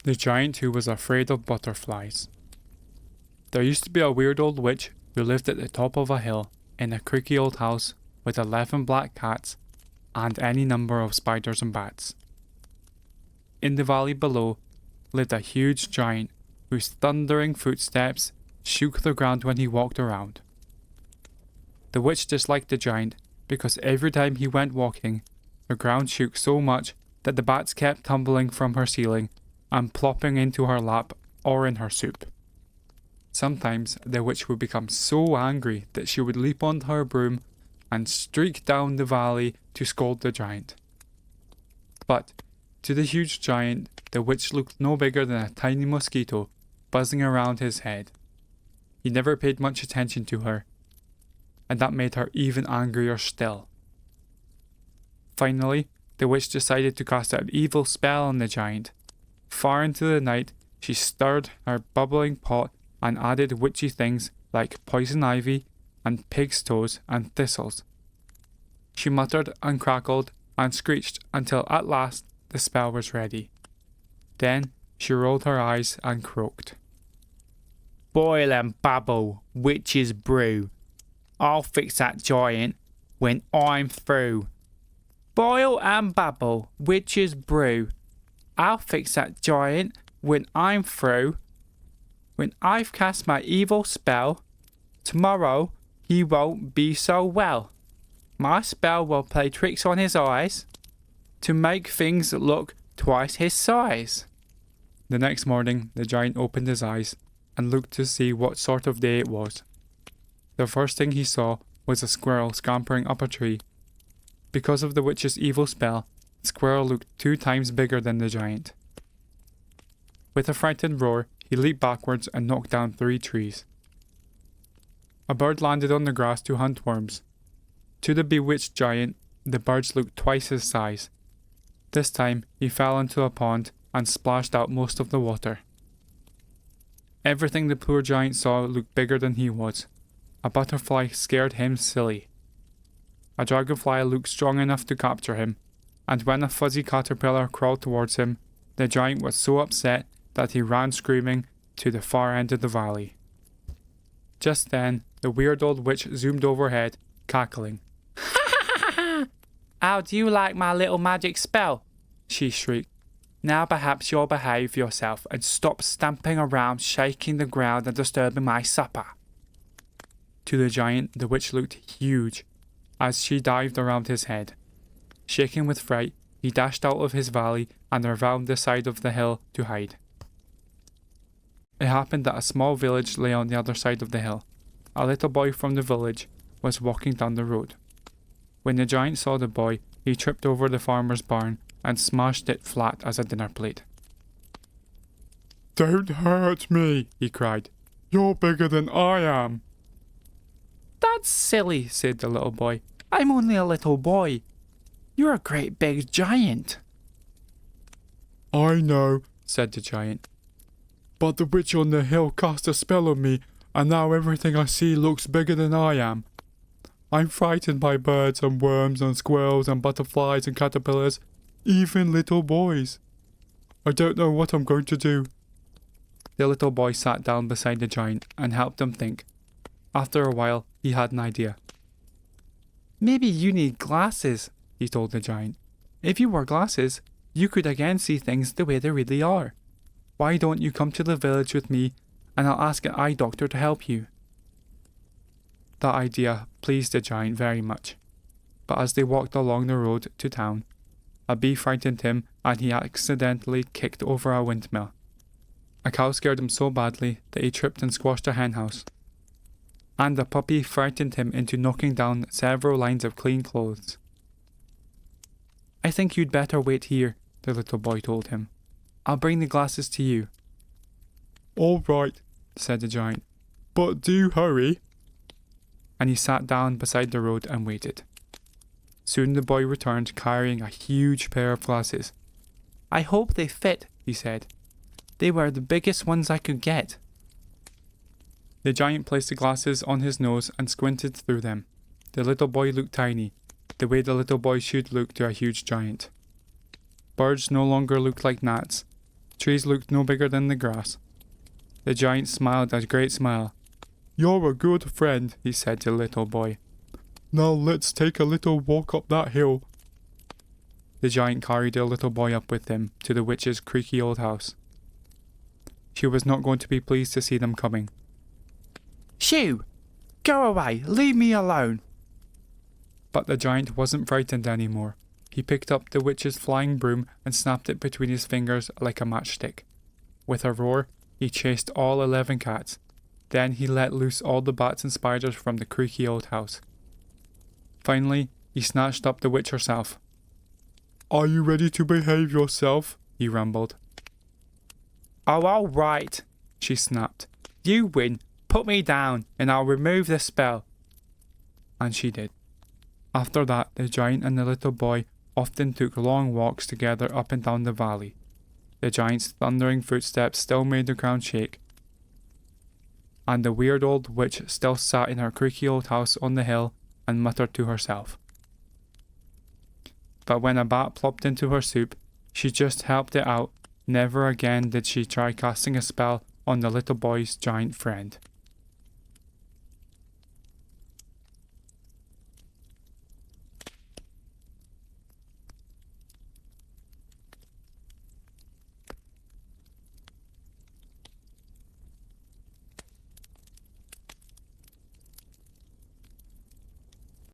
The Giant Who Was Afraid of Butterflies. There used to be a weird old witch who lived at the top of a hill in a creaky old house with 11 black cats and any number of spiders and bats. In the valley below lived a huge giant whose thundering footsteps shook the ground when he walked around. The witch disliked the giant because every time he went walking, the ground shook so much that the bats kept tumbling from her ceiling and plopping into her lap or in her soup. Sometimes the witch would become so angry that she would leap onto her broom and streak down the valley to scold the giant. But to the huge giant, the witch looked no bigger than a tiny mosquito buzzing around his head. He never paid much attention to her, and that made her even angrier still. Finally, the witch decided to cast an evil spell on the giant. Far into the night, she stirred her bubbling pot and added witchy things like poison ivy and pig's toes and thistles. She muttered and crackled and screeched until at last the spell was ready. Then she rolled her eyes and croaked. Boil and bubble, witch's brew. I'll fix that giant when I'm through. Boil and bubble, witch's brew. I'll fix that giant when I'm through. When I've cast my evil spell, tomorrow he won't be so well. My spell will play tricks on his eyes to make things look twice his size. The next morning, the giant opened his eyes and looked to see what sort of day it was. The first thing he saw was a squirrel scampering up a tree. Because of the witch's evil spell, the squirrel looked 2 times bigger than the giant. With a frightened roar, he leaped backwards and knocked down 3 trees. A bird landed on the grass to hunt worms. To the bewitched giant, the birds looked twice his size. This time, he fell into a pond and splashed out most of the water. Everything the poor giant saw looked bigger than he was. A butterfly scared him silly. A dragonfly looked strong enough to capture him, and when a fuzzy caterpillar crawled towards him, the giant was so upset that he ran screaming to the far end of the valley. Just then, the weird old witch zoomed overhead, cackling. How do you like my little magic spell? She shrieked. Now perhaps you'll behave yourself and stop stamping around, shaking the ground and disturbing my supper. To the giant, the witch looked huge as she dived around his head. Shaking with fright, he dashed out of his valley and around the side of the hill to hide. It happened that a small village lay on the other side of the hill. A little boy from the village was walking down the road. When the giant saw the boy, he tripped over the farmer's barn and smashed it flat as a dinner plate. "Don't hurt me," he cried. "You're bigger than I am." "That's silly," said the little boy. "I'm only a little boy. You're a great big giant." "I know," said the giant. "But the witch on the hill cast a spell on me, and now everything I see looks bigger than I am. I'm frightened by birds and worms and squirrels and butterflies and caterpillars, even little boys. I don't know what I'm going to do." The little boy sat down beside the giant and helped him think. After a while, he had an idea. "Maybe you need glasses," he told the giant. "If you wore glasses, you could again see things the way they really are. Why don't you come to the village with me and I'll ask an eye doctor to help you?" That idea pleased the giant very much. But as they walked along the road to town, a bee frightened him and he accidentally kicked over a windmill. A cow scared him so badly that he tripped and squashed a henhouse. And a puppy frightened him into knocking down several lines of clean clothes. "I think you'd better wait here," the little boy told him. "I'll bring the glasses to you." "All right," said the giant, "but do hurry." And he sat down beside the road and waited. Soon the boy returned carrying a huge pair of glasses. "I hope they fit," he said. "They were the biggest ones I could get." The giant placed the glasses on his nose and squinted through them. The little boy looked tiny, the way the little boy should look to a huge giant. Birds no longer looked like gnats. trees looked no bigger than the grass. The giant smiled a great smile. "You're a good friend," he said to the little boy. "Now let's take a little walk up that hill." The giant carried the little boy up with him to the witch's creaky old house. She was not going to be pleased to see them coming. "Shoo! Go away, leave me alone." But the giant wasn't frightened anymore. He picked up the witch's flying broom and snapped it between his fingers like a matchstick. With a roar, he chased all 11 cats. Then he let loose all the bats and spiders from the creaky old house. Finally, he snatched up the witch herself. "Are you ready to behave yourself?" he rumbled. "Oh, all right," she snapped. "You win. Put me down, and I'll remove the spell." And she did. After that, the giant and the little boy often took long walks together up and down the valley. The giant's thundering footsteps still made the ground shake, and the weird old witch still sat in her creaky old house on the hill and muttered to herself. But when a bat plopped into her soup, she just helped it out. Never again did she try casting a spell on the little boy's giant friend.